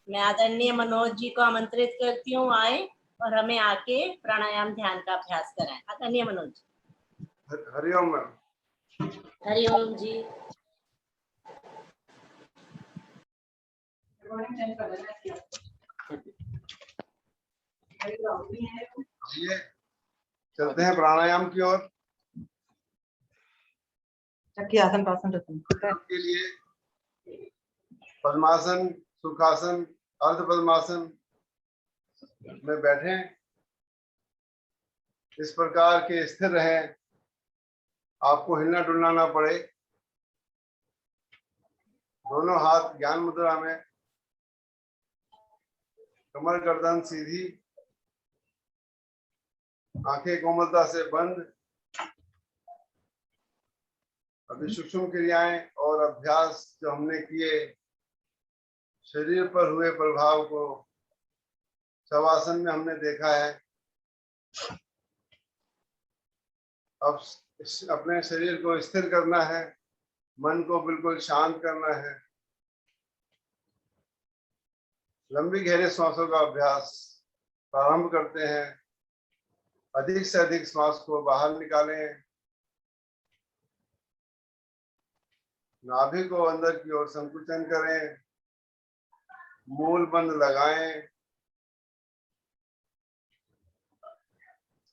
मैं आदरणीय मनोज जी को आमंत्रित करती हूँ आए और हमें आके प्राणायाम ध्यान का अभ्यास कराएं। आदरणीय मनोज जी। हरिओम मैम। हरिओम जी। आइए चलते हैं प्राणायाम की ओर। आसन पासन के लिए पद्मासन, सुखासन, अर्ध पद्मासन में बैठे इस प्रकार के स्थिर रहें, आपको हिलना डुलना ना पड़े। दोनों हाथ ज्ञान मुद्रा में, कमर गर्दन सीधी, आंखें कोमलता से बंद। अभी सूक्ष्म क्रियाएं और अभ्यास जो हमने किए, शरीर पर हुए प्रभाव को शवासन में हमने देखा है। अब अपने शरीर को स्थिर करना है, मन को बिल्कुल शांत करना है। लंबी गहरे सांसों का अभ्यास प्रारंभ करते हैं। अधिक से अधिक श्वास को बाहर निकालें। नाभि को अंदर की ओर संकुचन करें। मूल बंद लगाएं।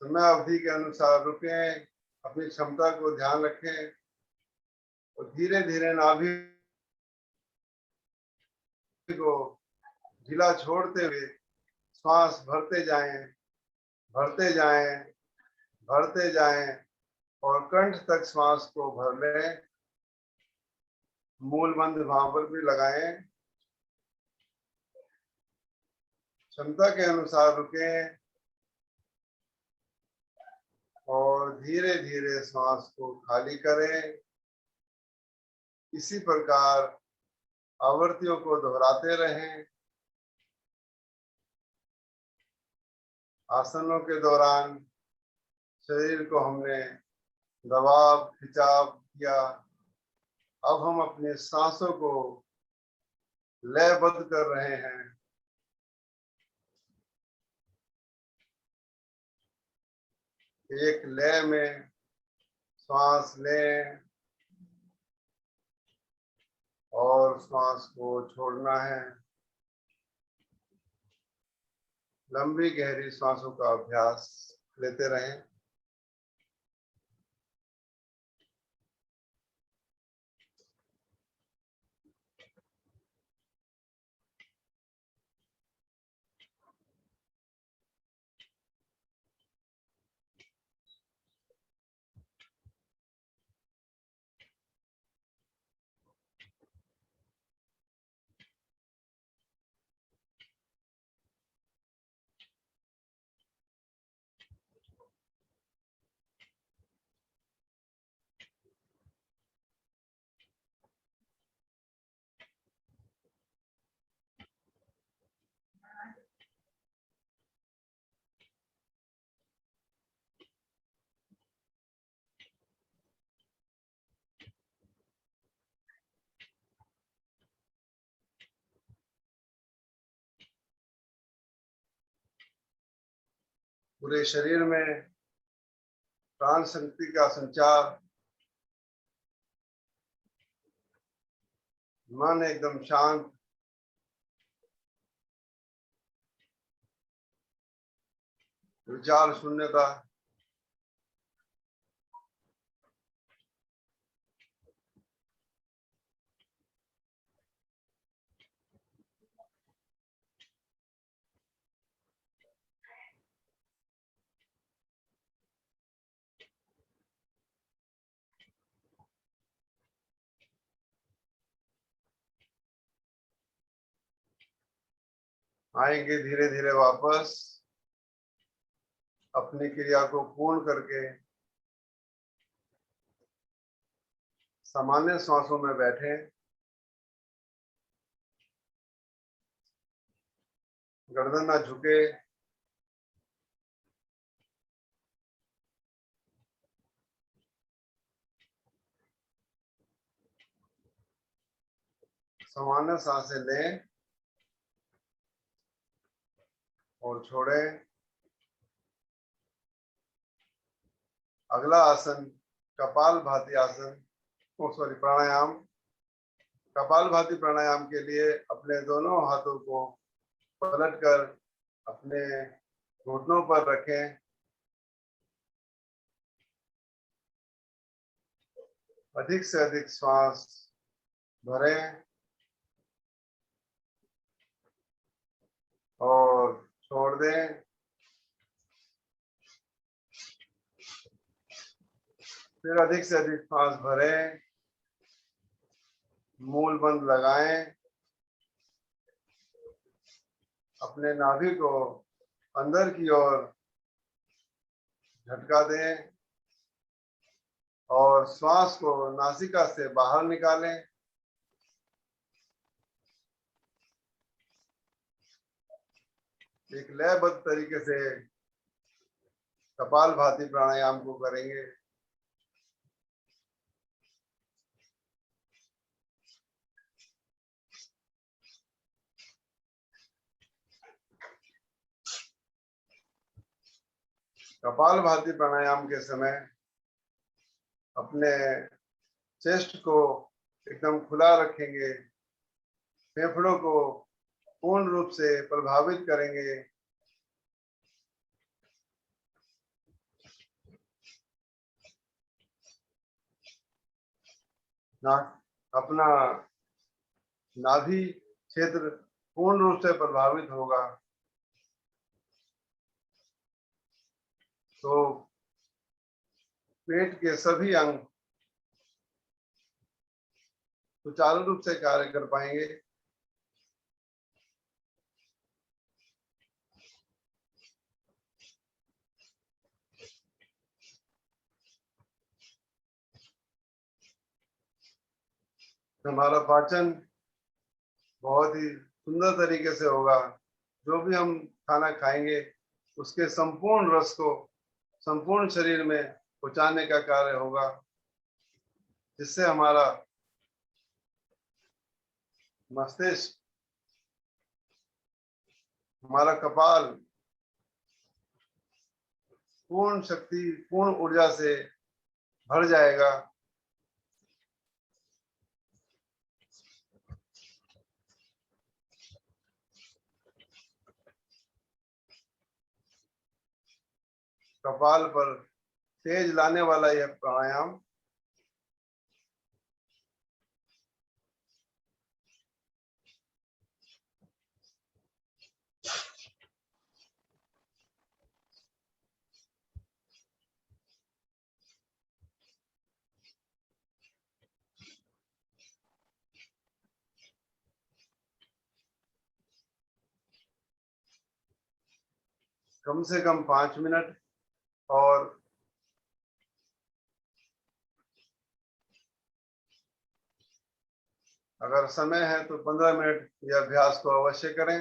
समय अवधि के अनुसार रुकें। अपनी क्षमता को ध्यान रखें और धीरे धीरे नाभि को ढीला छोड़ते हुए श्वास भरते जाएं, भरते जाएं, भरते जाएं और कंठ तक श्वास को भर लें। मूल बंद वहां पर भी लगाएं। क्षमता के अनुसार रुकें और धीरे धीरे श्वास को खाली करें। इसी प्रकार आवृत्तियों को दोहराते रहें। आसनों के दौरान शरीर को हमने दबाव खिंचाव किया। अब हम अपनी सांसों को लयबद्ध कर रहे हैं। एक लय में श्वास लें और श्वास को छोड़ना है। लंबी गहरी श्वासों का अभ्यास लेते रहें। पूरे शरीर में प्राण शक्ति का संचार, मन एकदम शांत, विचार शून्यता। आएंगे धीरे धीरे वापस अपनी क्रिया को पूर्ण करके सामान्य श्वासों में बैठे। गर्दन ना झुके। सामान्य सांसें लें और छोड़ें। अगला आसन कपालभाति आसन, प्राणायाम। कपालभाति प्राणायाम के लिए अपने दोनों हाथों को पलटकर अपने घुटनों पर रखें। अधिक से अधिक श्वास भरें और छोड़ दें। फिर अधिक से अधिक श्वास भरें, मूल बंद लगाएं, अपने नाभि को अंदर की ओर झटका दें और श्वास को नासिका से बाहर निकालें। एक लयबद्ध तरीके से कपालभाति प्राणायाम को करेंगे। कपालभाति प्राणायाम के समय अपने चेस्ट को एकदम खुला रखेंगे, फेफड़ों को पूर्ण रूप से प्रभावित करेंगे। अपना नाभि क्षेत्र पूर्ण रूप से प्रभावित होगा तो पेट के सभी अंग सुचारू रूप से कार्य कर पाएंगे। हमारा पाचन बहुत ही सुंदर तरीके से होगा। जो भी हम खाना खाएंगे उसके संपूर्ण रस को संपूर्ण शरीर में पहुंचाने का कार्य होगा, जिससे हमारा मस्तिष्क, हमारा कपाल पूर्ण शक्ति, पूर्ण ऊर्जा से भर जाएगा। कपाल पर तेज लाने वाला यह प्राणायाम कम से कम 5 मिनट और अगर समय है तो 15 मिनट यह अभ्यास को अवश्य करें।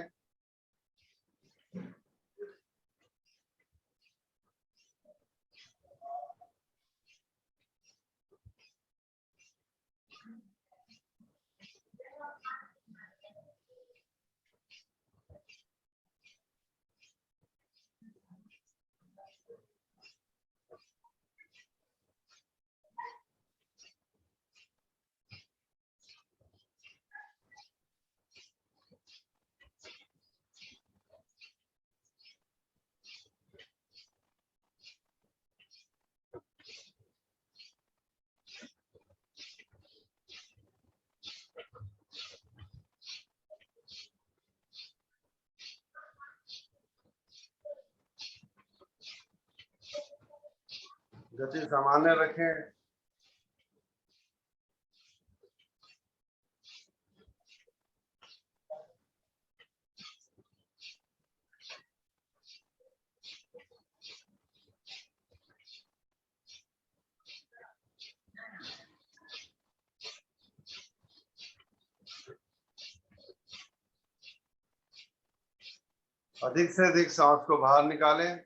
गति सामान्य रखें। अधिक से अधिक सांस को बाहर निकालें।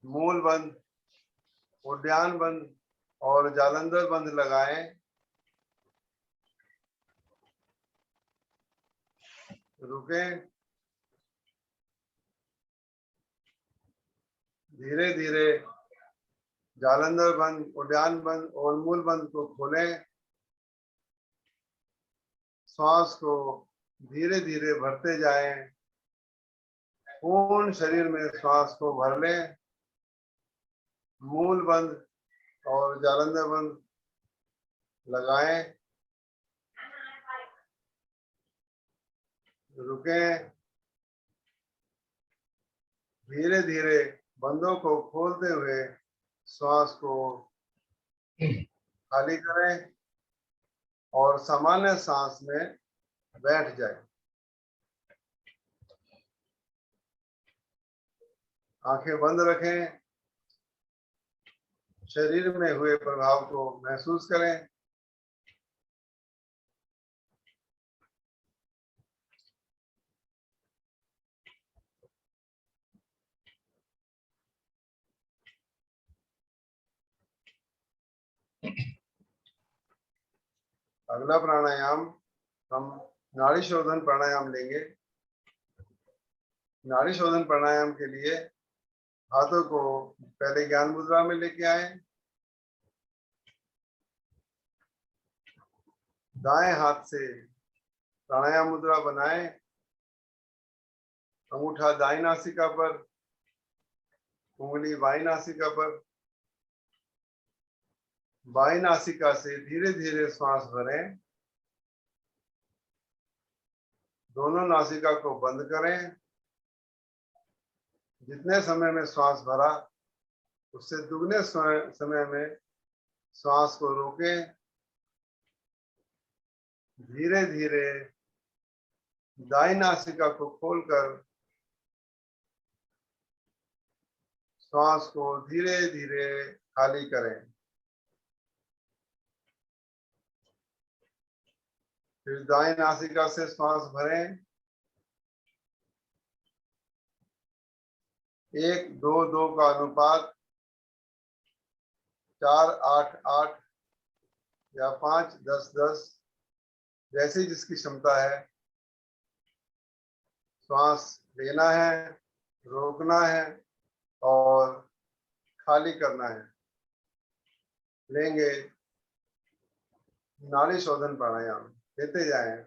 मूल बंद, उद्यान बंद और जालंधर बंद लगाएं। रुकें धीरे धीरे जालंधर बंद, उद्यान बंद और मूल बंद को खोलें। श्वास को धीरे धीरे भरते जाएं। पूर्ण शरीर में श्वास को भर लें। मूल बंद और जालंधर बंद लगाएं। रुकें। धीरे धीरे बंदों को खोलते हुए श्वास को खाली करें और सामान्य सांस में बैठ जाएं। आंखें बंद रखें। शरीर में हुए प्रभाव को महसूस करें। अगला प्राणायाम हम नाड़ी शोधन प्राणायाम लेंगे। नाड़ी शोधन प्राणायाम के लिए हाथों को पहले ज्ञान मुद्रा में लेके आए। दाएं हाथ से प्राणायाम मुद्रा बनाएं। अंगूठा दाईं नासिका पर, उंगली बाईं नासिका पर। बाईं नासिका से धीरे धीरे श्वास भरें। दोनों नासिका को बंद करें। जितने समय में श्वास भरा उससे दुगने समय में श्वास को रोकें। धीरे धीरे दाईं नासिका को खोलकर श्वास को धीरे धीरे खाली करें। फिर दाईं नासिका से श्वास भरें। 1-2-2 का अनुपात, 4-8-8 या 5-10-10, जैसी जिसकी क्षमता है। श्वास लेना है, रोकना है और खाली करना है। लेंगे नाड़ी शोधन प्राणायाम। लेते जाएं।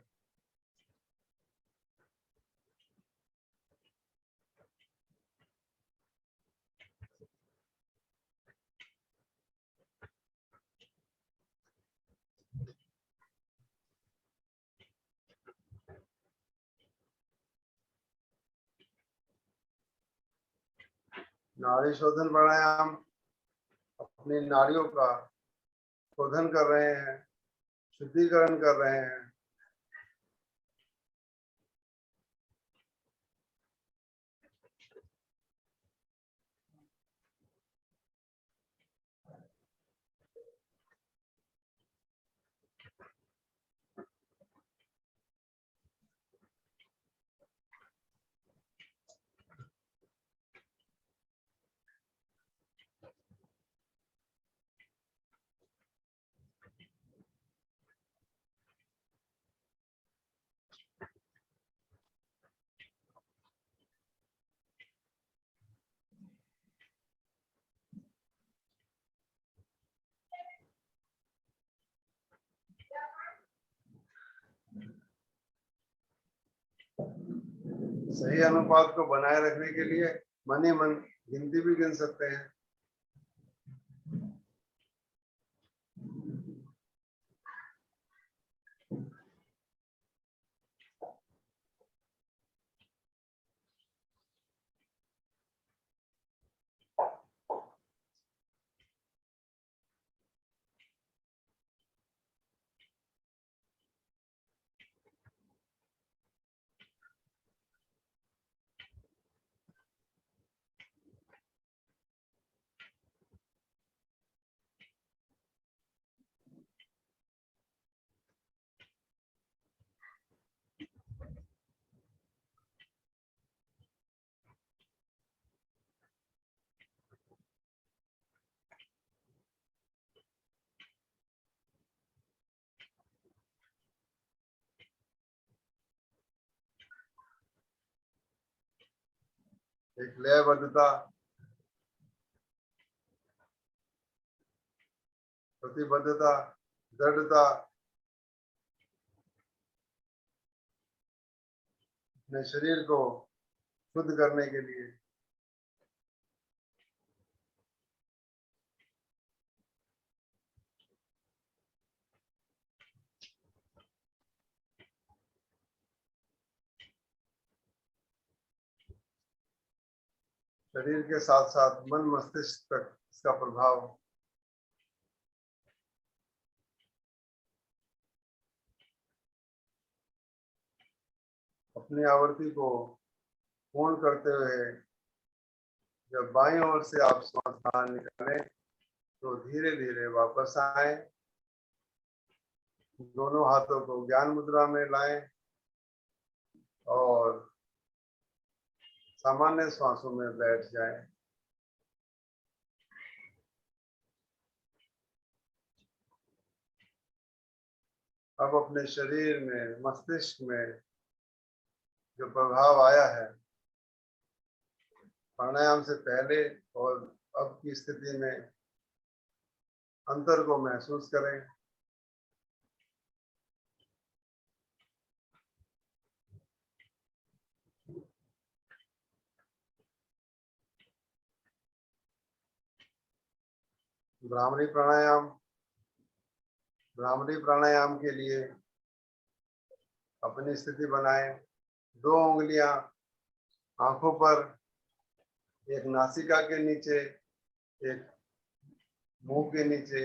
नाड़ी शोधन प्राणायाम अपनी नाड़ियों का शोधन कर रहे हैं, शुद्धिकरण कर रहे हैं। सही अनुपात को बनाए रखने के लिए मन ही मन गिनती भी गिन सकते हैं। एक लयबद्धता प्रतिबद्धता, दृढ़ता अपने शरीर को शुद्ध करने के लिए। शरीर के साथ साथ मन मस्तिष्क तक इसका प्रभाव अपनी आवृत्ति को पूर्ण करते हुए जब बाईं ओर से आप श्वास बाहर निकालें तो धीरे धीरे वापस आए, दोनों हाथों को ज्ञान मुद्रा में लाएं और सामान्य श्वासों में बैठ जाएं। अब अपने शरीर में, मस्तिष्क में जो प्रभाव आया है प्राणायाम से पहले और अब की स्थिति में, अंतर को महसूस करें। भ्रामरी प्राणायाम के लिए अपनी स्थिति बनाएं। 2 उंगलियां आंखों पर, एक नासिका के नीचे, एक मुंह के नीचे।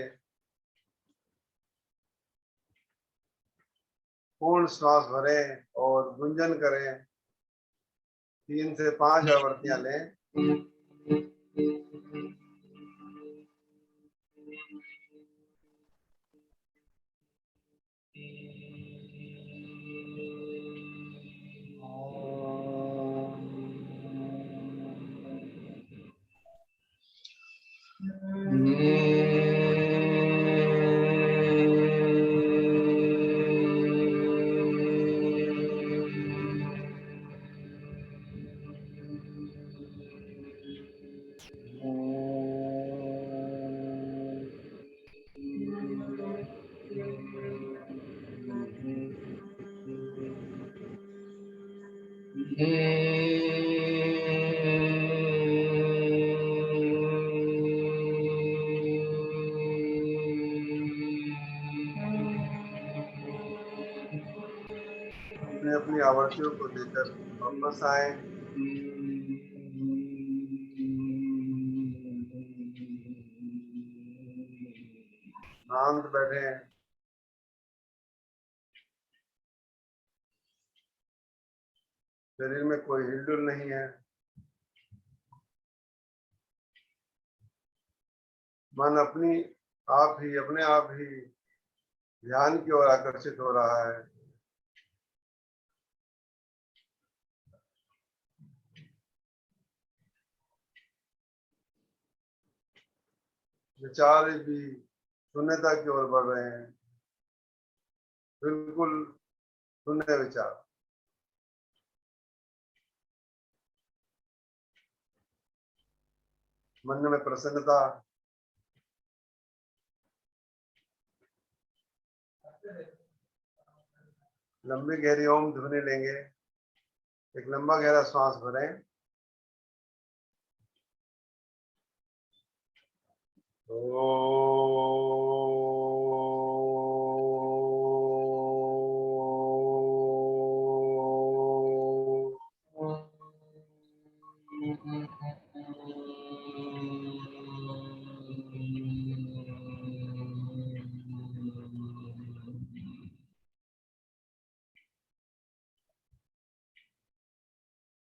पूर्ण श्वास भरें और गुंजन करें। 3 से 5 आवृत्तियां लें। अपनी आवृत्तियों को लेकर वापस आए। शांत बैठे। शरीर में कोई हिलडुल नहीं है। मन अपने आप ही ध्यान की ओर आकर्षित हो रहा है। विचार भी शून्यता की ओर बढ़ रहे हैं, बिल्कुल शून्य विचार। मन में प्रसन्नता। लंबी गहरी ओम ध्वनि लेंगे। एक लंबा गहरा श्वास भरें।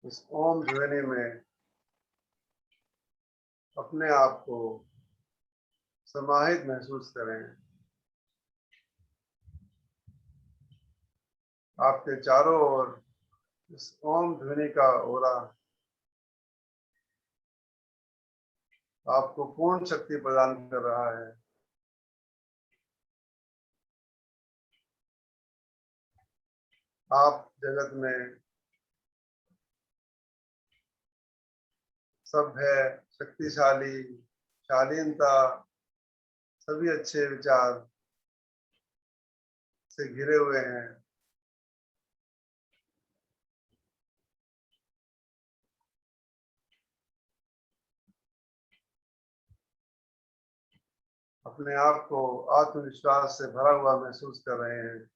इस ओम ध्वनि में अपने आप को समाहित महसूस करें। आपके चारों ओर इस ओम ध्वनि का ओरा आपको पूर्ण शक्ति प्रदान कर रहा है। आप जगत में सभ्य, शक्तिशाली, शालीनता, सभी अच्छे विचार से घिरे हुए हैं। अपने आप को आत्मविश्वास से भरा हुआ महसूस कर रहे हैं।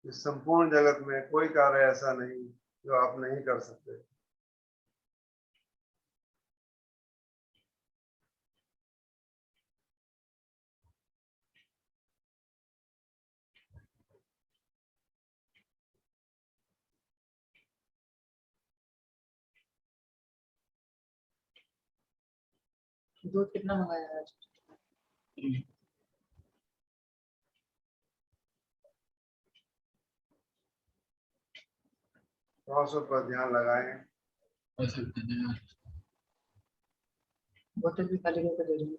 इस संपूर्ण जगत में कोई कार्य ऐसा नहीं जो आप नहीं कर सकते। दूध कितना मंगाया है आज? श्वासों पर ध्यान लगाएं। बोतल भी खाली करके दे रही हूँ।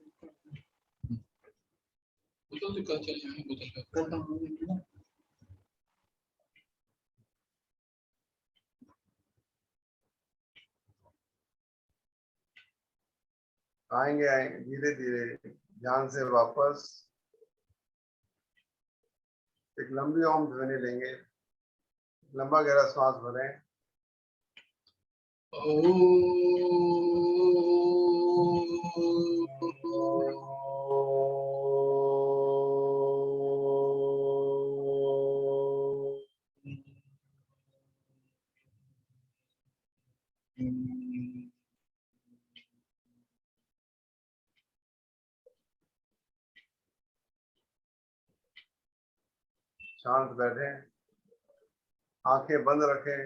आएंगे धीरे धीरे ध्यान से वापस। एक लंबी ओम ध्वनि लेंगे। लंबा गहरा श्वास भरें। शांत बैठे, आंखें बंद रखें।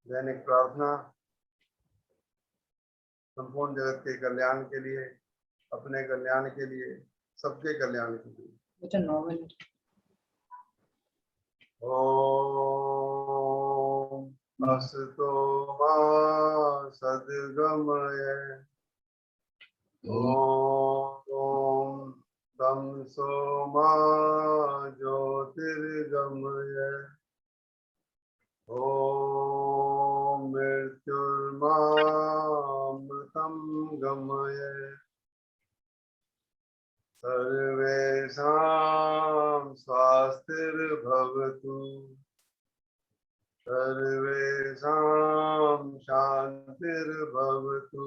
दैनिक प्रार्थना संपूर्ण जगत के कल्याण के लिए, अपने कल्याण के लिए, सबके कल्याण के लिए। बेटा 9 मिनट। ओम असतो मा सद्गमय। ओम तमसो मा ज्योतिर्गमय। ओम मृत्युर्मामृतं गमय। सर्वेषां स्वास्तिर्भवतु। सर्वेषां शान्तिर्भवतु।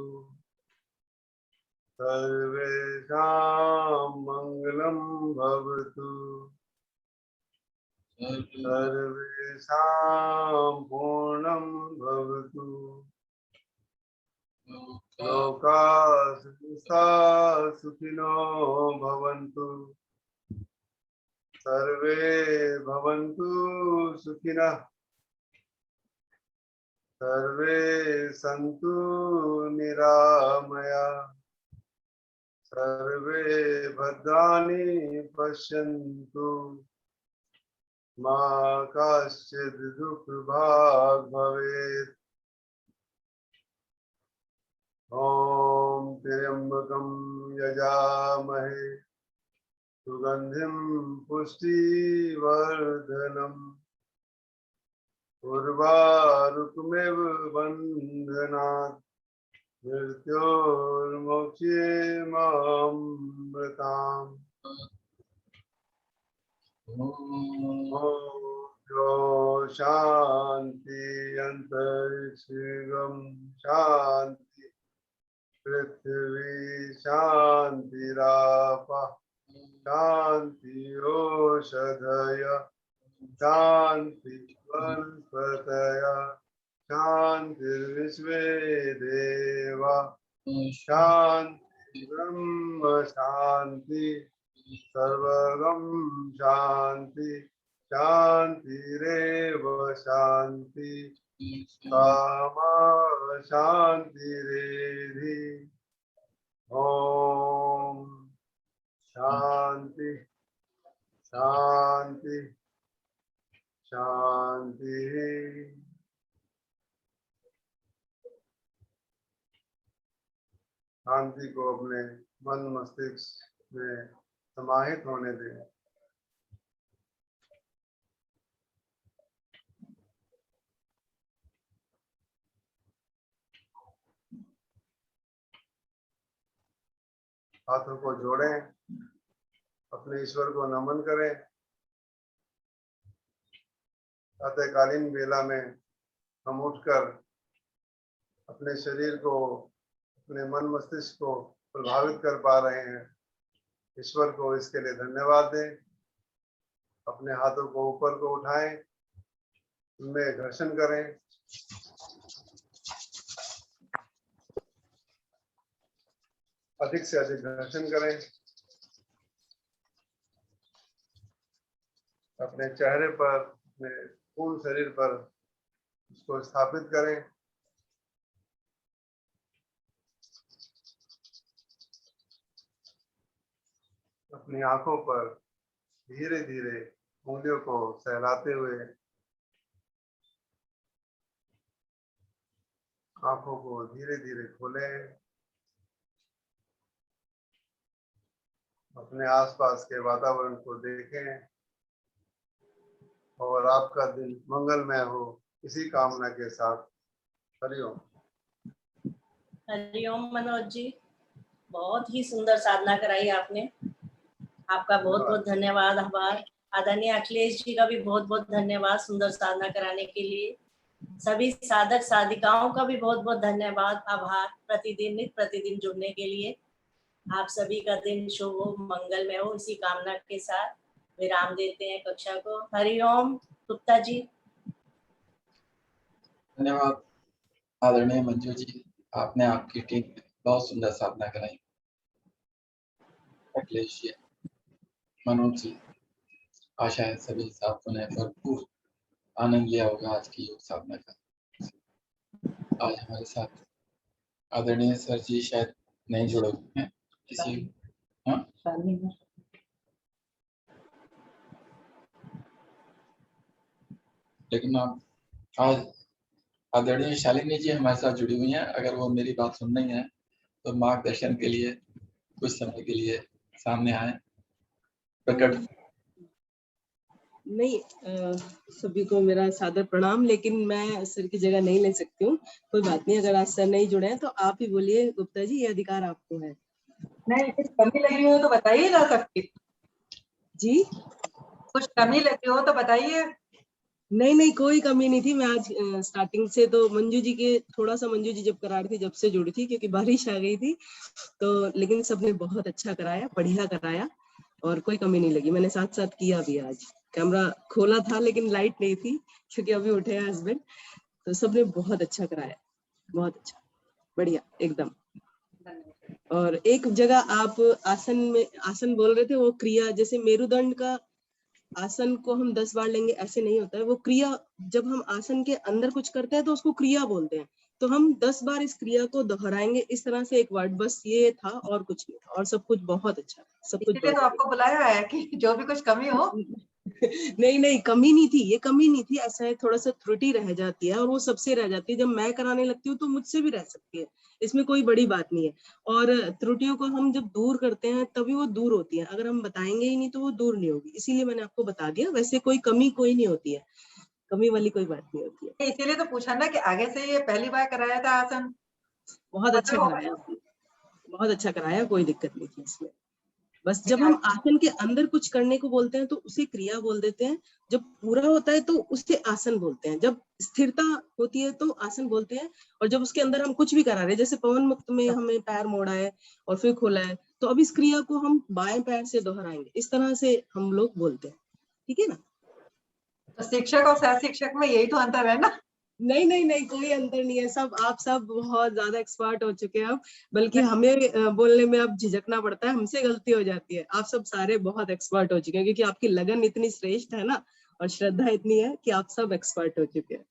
सर्वेषां मङ्गलं भवतु। सर्वेषां पूर्णं भवतु। लोकाः समस्ताः सुखिनो भवन्तु। सर्वे भवन्तु सुखिनः। सर्वे सन्तु निरामया। सर्वे भद्राणि पश्यन्तु। मा कश्चित् दुःखभाग् भवेत्। ॐ त्र्यम्बकं यजामहे सुगन्धिं पुष्टिवर्धनम्। उर्वारुकमिव बन्धनात् मृत्योर्मुक्षीयमामृताम्। जो शांति अंतरिक्षं शांति पृथ्वी शांतिरापः शांति ओषधय शांति वनस्पतयः शांतिर्विश्वे देवा शांति ब्रह्म शांति सर्वगं शांति शांतिरेव शांति सामा शांतिरेधि। ओम शांति शांति शांति। शांति को अपने मन मस्तिष्क में समाहित होने दें। हाथों को जोड़ें, अपने ईश्वर को नमन करें। प्रातःकालीन बेला में हम उठकर अपने शरीर को, अपने मन मस्तिष्क को प्रभावित कर पा रहे हैं। ईश्वर को इसके लिए धन्यवाद दें। अपने हाथों को ऊपर को उठाएं, उनमें घर्षण करें। अधिक से अधिक घर्षण करें। अपने चेहरे पर, अपने पूर्ण शरीर पर उसको स्थापित करें। अपनी आंखों पर धीरे धीरे उंगलियों को सहलाते हुए आंखों को धीरे धीरे खोलें। अपने आसपास के वातावरण को देखें और आपका दिन मंगलमय हो, इसी कामना के साथ। हरिओम। हरिओम मनोज जी, बहुत ही सुंदर साधना कराई आपने। आपका बहुत बहुत धन्यवाद। आभार। आदरणीय अखिलेश जी का भी बहुत बहुत धन्यवाद सुंदर साधना कराने के लिए। सभी साधक साधिकाओं का भी बहुत बहुत धन्यवाद, आभार प्रतिदिन नित प्रतिदिन जुड़ने के लिए। आप सभी का दिन शुभ हो, मंगलमय हो, इसी कामना के साथ विराम देते हैं कक्षा को। हरिओम। गुप्ता जी। धन्यवाद आदरणीय मंजू जी, आपने आपकी टीम में बहुत सुंदर साधना कराई। अखिलेश जी, मनोज जी, आशा है सभी साथियों ने भरपूर आनंद लिया होगा आज की योग साधना का। आज हमारे साथ आदरणीय सर जी शायद नहीं जुड़े हुए हैं किसी। हाँ, लेकिन आज आदरणीय शालिनी जी हमारे साथ जुड़ी हुई हैं। अगर वो मेरी बात सुन रही हैं तो मार्गदर्शन के लिए कुछ समय के लिए सामने आए। प्रकट नहीं, सभी को मेरा सादर प्रणाम, लेकिन मैं सर की जगह नहीं ले सकती हूँ। कोई बात नहीं, अगर आज सर नहीं जुड़े हैं तो आप ही बोलिए गुप्ता जी, ये अधिकार आपको है। नहीं, कुछ कमी लगी हो तो बताइए ना सकती जी, कुछ कमी लगी हो तो बताइए। नहीं नहीं, कोई कमी नहीं थी। मैं आज स्टार्टिंग से तो मंजू जी के थोड़ा सा, मंजू जी जब करा रही थी जब से जुड़ी थी, क्योंकि बारिश आ गई थी तो, लेकिन सबने बहुत अच्छा कराया, बढ़िया कराया और कोई कमी नहीं लगी। मैंने साथ साथ किया भी। आज कैमरा खोला था लेकिन लाइट नहीं थी क्योंकि अभी उठे हैं हस्बैंड, तो सबने बहुत अच्छा कराया, बहुत अच्छा, बढ़िया एकदम। और एक जगह आप आसन बोल रहे थे, वो क्रिया, जैसे मेरुदंड का आसन को हम 10 बार लेंगे ऐसे नहीं होता है। वो क्रिया, जब हम आसन के अंदर कुछ करते हैं तो उसको क्रिया बोलते हैं। तो हम 10 बार इस क्रिया को दोहराएंगे, इस तरह से एक वर्ड, बस ये था और कुछ नहीं था, और सब कुछ बहुत अच्छा, सब कुछ इसलिए तो आपको बुलाया है कि जो भी कुछ कमी हो। नहीं नहीं, कमी नहीं थी, ये कमी नहीं थी। ऐसा है, थोड़ा सा त्रुटि रह जाती है और वो सबसे रह जाती है। जब मैं कराने लगती हूँ तो मुझसे भी रह सकती है, इसमें कोई बड़ी बात नहीं है। और त्रुटियों को हम जब दूर करते हैं तभी वो दूर होती है, अगर हम बताएंगे ही नहीं तो वो दूर नहीं होगी। इसीलिए मैंने आपको बता दिया। वैसे कोई कमी कोई नहीं होती है, कमी वाली कोई बात नहीं होती है। इसीलिए तो पूछा ना कि आगे से ये पहली बार कराया था आसन। बहुत अच्छा कराया, बहुत अच्छा कराया, कोई दिक्कत नहीं थी इसमें। बस जब हम आसन के अंदर कुछ करने को बोलते हैं तो उसे क्रिया बोल देते हैं, जब पूरा होता है तो उसे आसन बोलते हैं, जब स्थिरता होती है तो आसन बोलते हैं, और जब उसके अंदर हम कुछ भी करा रहे हैं, जैसे पवन मुक्त में हमें पैर मोड़ा है और फिर खोला है, तो अब इस क्रिया को हम बाएं पैर से दोहराएंगे, इस तरह से हम लोग बोलते हैं। ठीक है ना? तो शिक्षक और सह शिक्षक में यही तो अंतर है ना। नहीं नहीं नहीं, कोई अंतर नहीं है। सब आप सब बहुत ज्यादा एक्सपर्ट हो चुके हैं अब, बल्कि हमें बोलने में अब झिझकना पड़ता है, हमसे गलती हो जाती है। आप सब सारे बहुत एक्सपर्ट हो चुके हैं, क्योंकि आपकी लगन इतनी श्रेष्ठ है ना, और श्रद्धा इतनी है कि आप सब एक्सपर्ट हो चुके हैं।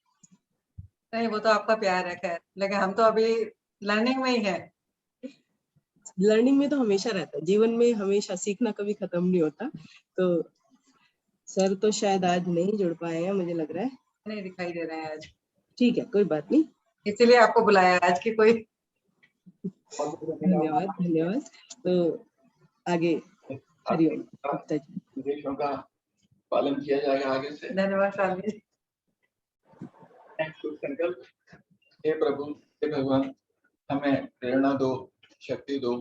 नहीं, वो तो आपका प्यार है, खैर, लेकिन हम तो अभी लर्निंग में ही है। लर्निंग में तो हमेशा रहता है, जीवन में हमेशा सीखना कभी खत्म नहीं होता। तो सर तो शायद आज नहीं जुड़ पाए हैं, मुझे लग रहा है। नहीं दिखाई दे रहे हैं आज। ठीक है, कोई बात नहीं, इसीलिए आपको बुलाया आज की कोई। धन्यवाद धन्यवाद। तो आगे हरिओम गुप्ता जी। निर्देशों का पालन किया जाएगा आगे से। धन्यवाद शालिनी जी। संकल्प। हे प्रभु, हे भगवान, हमें प्रेरणा दो, शक्ति दो।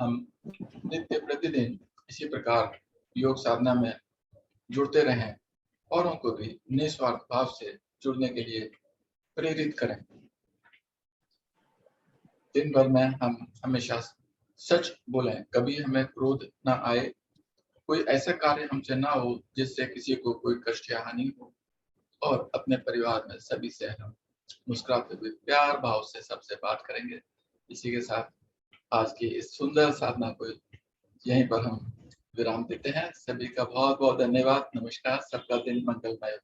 हम नित्य प्रतिदिन इसी प्रकार योग साधना में जुड़ते रहें, औरों को भी निस्वार्थ भाव से जुड़ने के लिए प्रेरित करें। दिन भर में हम हमेशा सच बोलें, कभी हमें क्रोध ना आए, कोई ऐसा कार्य हमसे ना हो जिससे किसी को कोई कष्ट या हानि हो, और अपने परिवार में सभी से हम मुस्कुराते हुए प्यार भाव से सबसे बात करेंगे। इसी के साथ आज की इस सुंदर साधना को यहीं पर हम विराम देते हैं। सभी का बहुत बहुत धन्यवाद। नमस्कार। सबका दिन मंगलमय।